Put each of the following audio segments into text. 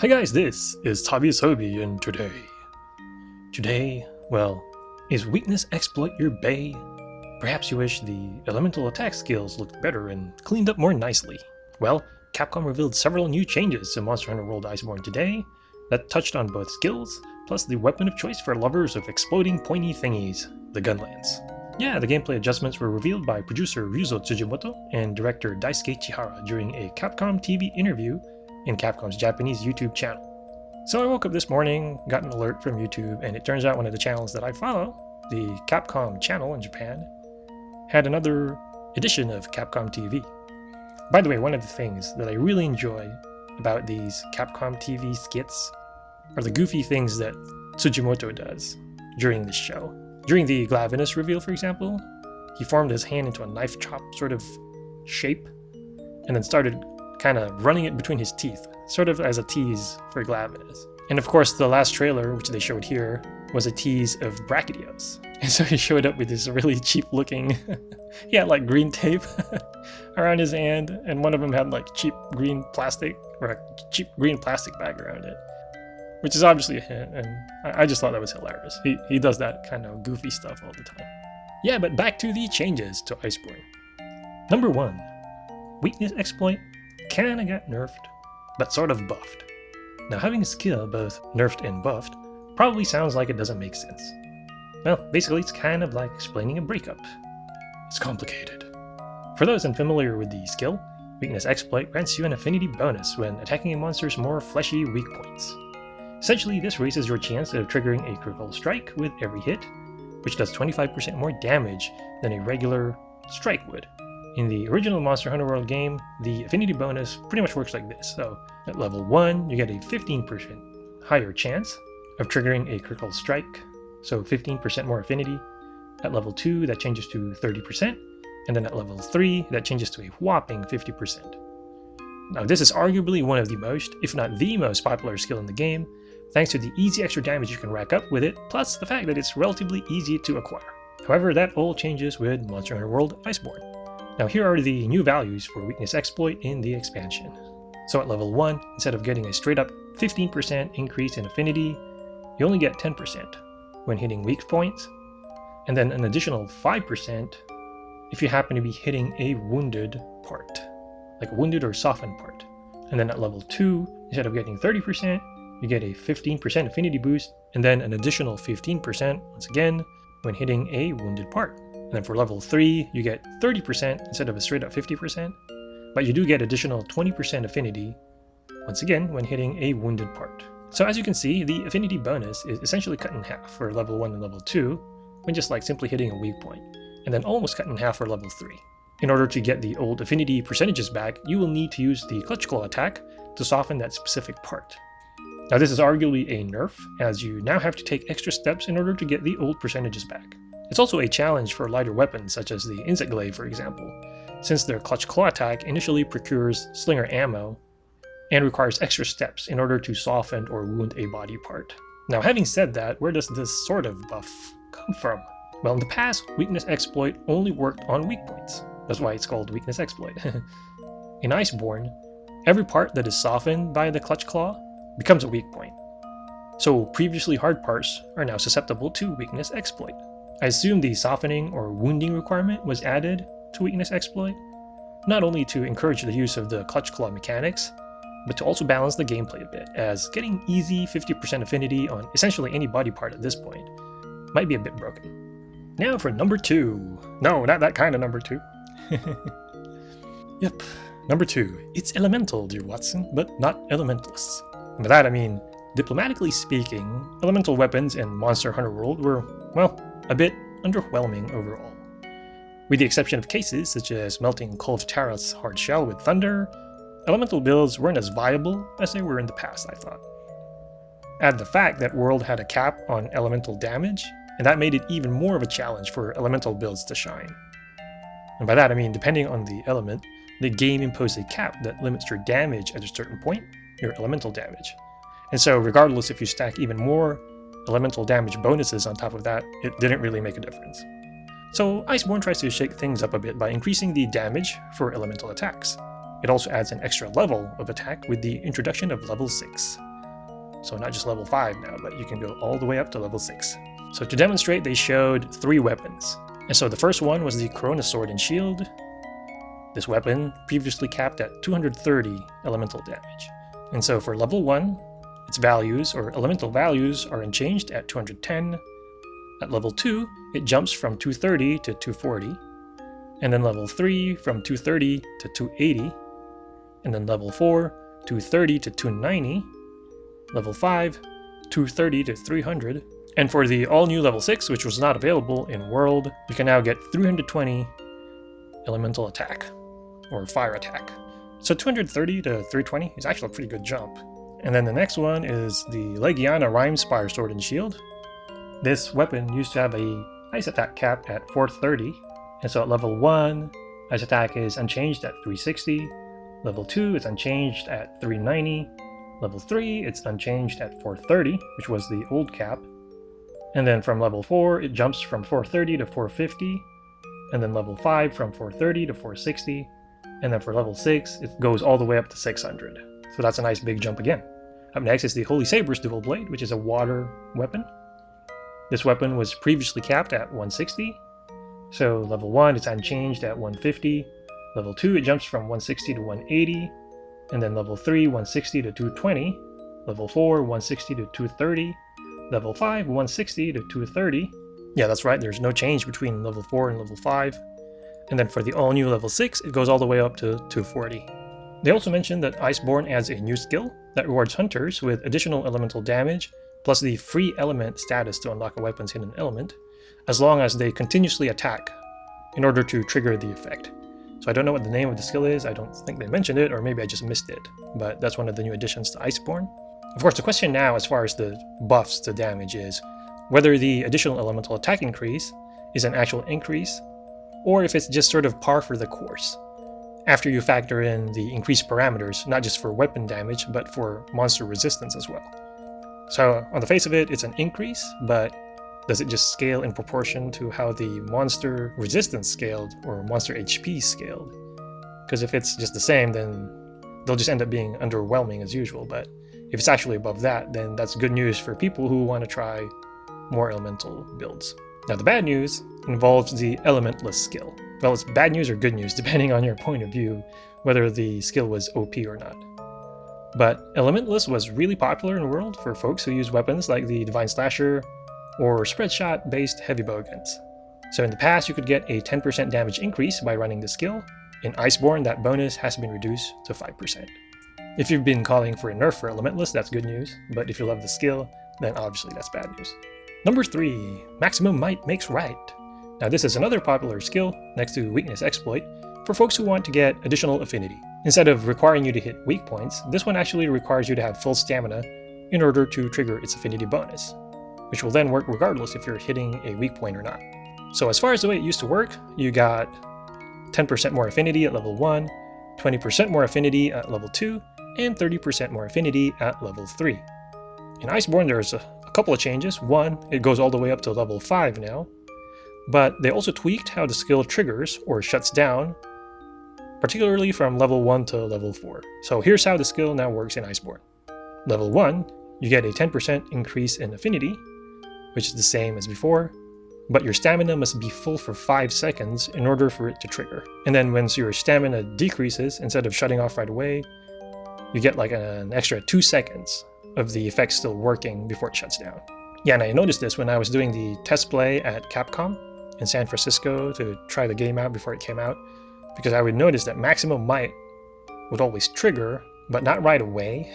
Hi guys, this is Tavius Hobie, and today, well, is weakness exploit your bay? Perhaps you wish the elemental attack skills looked better and cleaned up more nicely. Well, Capcom revealed several new changes to Monster Hunter World Iceborne today that touched on both skills, plus the weapon of choice for lovers of exploding pointy thingies, the Gunlance. Yeah, the gameplay adjustments were revealed by producer Ryuzo Tsujimoto and director Daisuke Chihara during a Capcom TV interview in Capcom's Japanese YouTube channel. So I woke up this morning, got an alert from YouTube, and it turns out one of the channels that I follow, the Capcom channel in Japan, had another edition of Capcom TV. By the way, one of the things that I really enjoy about these Capcom TV skits are the goofy things that Tsujimoto does during this show. During the Glavinus reveal, for example, he formed his hand into a knife chop sort of shape, and then started kind of running it between his teeth, sort of as a tease for Glavinus. And of course, the last trailer, which they showed here, was a tease of Brachydios. And so he showed up with this really cheap looking, he had like green tape around his hand, and one of them had like cheap green plastic, or a cheap green plastic bag around it, which is obviously a hint, and I just thought that was hilarious. He does that kind of goofy stuff all the time. Yeah, but back to the changes to Iceborne. Number 1, weakness exploit kinda got nerfed, but sort of buffed. Now, having a skill both nerfed and buffed probably sounds like it doesn't make sense. Well, basically it's kind of like explaining a breakup. It's complicated. For those unfamiliar with the skill, weakness exploit grants you an affinity bonus when attacking a monster's more fleshy weak points. Essentially, this raises your chance of triggering a critical strike with every hit, which does 25% more damage than a regular strike would. In the original Monster Hunter World game, the affinity bonus pretty much works like this. So at level 1, you get a 15% higher chance of triggering a critical strike, so 15% more affinity. At level 2, that changes to 30%, and then at level 3, that changes to a whopping 50%. Now, this is arguably one of the most, if not the most popular skill in the game, thanks to the easy extra damage you can rack up with it, plus the fact that it's relatively easy to acquire. However, that all changes with Monster Hunter World Iceborne. Now, here are the new values for weakness exploit in the expansion. So at level 1, instead of getting a straight up 15% increase in affinity, you only get 10% when hitting weak points, and then an additional 5% if you happen to be hitting a wounded part, like a wounded or softened part. And then at level 2, instead of getting 30%, you get a 15% affinity boost, and then an additional 15% once again when hitting a wounded part. And then for level 3, you get 30% instead of a straight up 50%, but you do get additional 20% affinity, once again, when hitting a wounded part. So as you can see, the affinity bonus is essentially cut in half for level 1 and level 2, when just like simply hitting a weak point, and then almost cut in half for level 3. In order to get the old affinity percentages back, you will need to use the Clutch Claw attack to soften that specific part. Now this is arguably a nerf, as you now have to take extra steps in order to get the old percentages back. It's also a challenge for lighter weapons such as the Insect Glaive, for example, since their Clutch Claw attack initially procures slinger ammo and requires extra steps in order to soften or wound a body part. Now, having said that, where does this sort of buff come from? Well, in the past, weakness exploit only worked on weak points. That's why it's called weakness exploit. In Iceborne, every part that is softened by the Clutch Claw becomes a weak point. So previously hard parts are now susceptible to weakness exploit. I assume the softening or wounding requirement was added to weakness exploit, not only to encourage the use of the Clutch Claw mechanics, but to also balance the gameplay a bit, as getting easy 50% affinity on essentially any body part at this point might be a bit broken. Now for number 2. No, not that kind of number 2. Yep, number 2. It's elemental, dear Watson, but not elementless. And by that I mean, diplomatically speaking, elemental weapons in Monster Hunter World were, well, a bit underwhelming overall. With the exception of cases such as melting Kolv Tarath's hard shell with thunder, elemental builds weren't as viable as they were in the past, I thought. Add the fact that World had a cap on elemental damage, and that made it even more of a challenge for elemental builds to shine. And by that I mean, depending on the element, the game imposed a cap that limits your damage at a certain point, your elemental damage. And so regardless if you stack even more elemental damage bonuses on top of that, it didn't really make a difference. So Iceborne tries to shake things up a bit by increasing the damage for elemental attacks. It also adds an extra level of attack with the introduction of level 6. So not just level 5 now, but you can go all the way up to level 6. So to demonstrate, they showed 3 weapons. And so the first one was the Corona Sword and Shield. This weapon previously capped at 230 elemental damage. And so for level 1, its values, or elemental values, are unchanged at 210. At level 2, it jumps from 230 to 240. And then level 3 from 230 to 280. And then level 4, 230 to 290. Level 5, 230 to 300. And for the all-new level 6, which was not available in World, you can now get 320 elemental attack, or fire attack. So 230 to 320 is actually a pretty good jump. And then the next one is the Legiana Rhymespire Sword and Shield. This weapon used to have a ice attack cap at 430, and so at level 1, ice attack is unchanged at 360, level 2 it's unchanged at 390, level 3 it's unchanged at 430, which was the old cap, and then from level 4 it jumps from 430 to 450, and then level 5 from 430 to 460, and then for level 6 it goes all the way up to 600. So that's a nice big jump again. Up next is the Holy Saber's Dual Blade, which is a water weapon. This weapon was previously capped at 160, so level 1 it's unchanged at 150, level 2 it jumps from 160 to 180, and then level 3 160 to 220, level 4 160 to 230, level 5 160 to 230. Yeah, that's right, there's no change between level 4 and level 5. And then for the all-new level 6, it goes all the way up to 240. They also mentioned that Iceborne adds a new skill that rewards hunters with additional elemental damage, plus the free element status to unlock a weapon's hidden element, as long as they continuously attack in order to trigger the effect. So I don't know what the name of the skill is, I don't think they mentioned it, or maybe I just missed it, but that's one of the new additions to Iceborne. Of course, the question now as far as the buffs to damage is whether the additional elemental attack increase is an actual increase, or if it's just sort of par for the course, after you factor in the increased parameters, not just for weapon damage, but for monster resistance as well. So on the face of it, it's an increase, but does it just scale in proportion to how the monster resistance scaled, or monster HP scaled? Because if it's just the same, then they'll just end up being underwhelming as usual, but if it's actually above that, then that's good news for people who want to try more elemental builds. Now the bad news involves the Elementless skill. Well, it's bad news or good news, depending on your point of view, whether the skill was OP or not. But Elementless was really popular in World for folks who use weapons like the Divine Slasher or spread shot based heavy bowguns. So in the past you could get a 10% damage increase by running the skill. In Iceborne that bonus has been reduced to 5%. If you've been calling for a nerf for Elementless, that's good news, but if you love the skill, then obviously that's bad news. Number 3, Maximum Might Makes Right. Now this is another popular skill, next to Weakness Exploit, for folks who want to get additional affinity. Instead of requiring you to hit weak points, this one actually requires you to have full stamina in order to trigger its affinity bonus, which will then work regardless if you're hitting a weak point or not. So as far as the way it used to work, you got 10% more affinity at level 1, 20% more affinity at level 2, and 30% more affinity at level 3. In Iceborne there's a couple of changes. One, it goes all the way up to level 5 now, but they also tweaked how the skill triggers or shuts down, particularly from level 1 to level 4. So here's how the skill now works in Iceborne. Level 1, you get a 10% increase in affinity, which is the same as before, but your stamina must be full for 5 seconds in order for it to trigger. And then once your stamina decreases, instead of shutting off right away, you get like an extra 2 seconds of the effect still working before it shuts down. Yeah, and I noticed this when I was doing the test play at Capcom in San Francisco to try the game out before it came out, because I would notice that Maximum Might would always trigger, but not right away.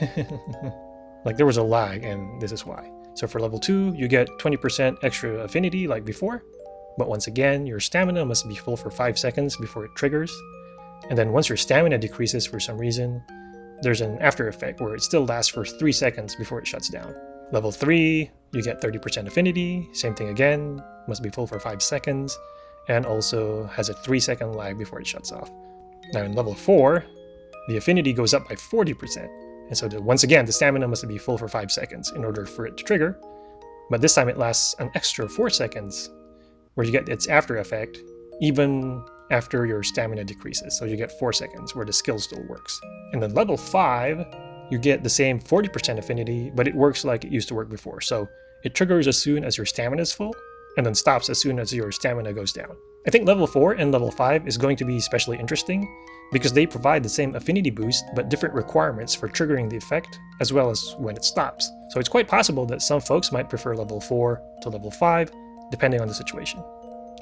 Like there was a lag, and this is why. So for level 2, you get 20% extra affinity like before, but once again, your stamina must be full for 5 seconds before it triggers. And then once your stamina decreases for some reason, there's an after effect where it still lasts for 3 seconds before it shuts down. Level 3, you get 30% affinity, same thing again, must be full for 5 seconds, and also has a 3-second lag before it shuts off. Now in level 4, the affinity goes up by 40%, and so once again, the stamina must be full for 5 seconds in order for it to trigger, but this time it lasts an extra 4 seconds, where you get its after effect, even after your stamina decreases, so you get 4 seconds where the skill still works. And then level 5, you get the same 40% affinity, but it works like it used to work before. So it triggers as soon as your stamina is full, and then stops as soon as your stamina goes down. I think level 4 and level 5 is going to be especially interesting, because they provide the same affinity boost, but different requirements for triggering the effect, as well as when it stops. So it's quite possible that some folks might prefer level 4 to level 5, depending on the situation.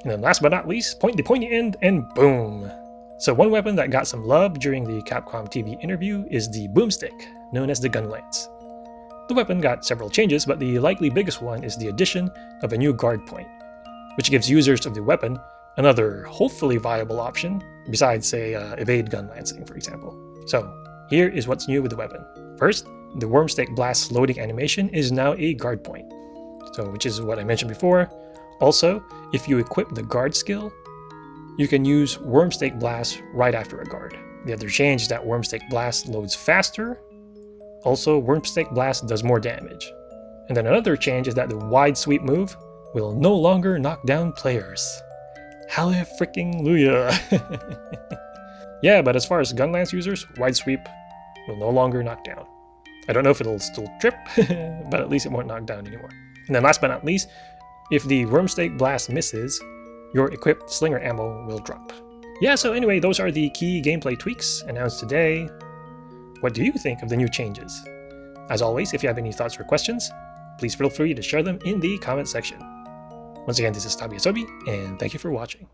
And then last but not least, point the pointy end, and boom! So one weapon that got some love during the Capcom TV interview is the boomstick, known as the gun lance. The weapon got several changes, but the likely biggest one is the addition of a new guard point, which gives users of the weapon another hopefully viable option, besides say evade gun lancing, for example. So here is what's new with the weapon. First, the Wormstick Blast loading animation is now a guard point, so which is what I mentioned before. Also, if you equip the guard skill, you can use Wormstick Blast right after a guard. The other change is that Wormstick Blast loads faster. Also, Wormstick Blast does more damage. And then another change is that the wide sweep move will no longer knock down players. Hallelujah! Yeah, but as far as gun lance users, wide sweep will no longer knock down. I don't know if it'll still trip, but at least it won't knock down anymore. And then last but not least, if the Wormstick Blast misses, your equipped slinger ammo will drop. Yeah, so anyway, those are the key gameplay tweaks announced today. What do you think of the new changes? As always, if you have any thoughts or questions, please feel free to share them in the comment section. Once again, this is Tabi Asobi, and thank you for watching.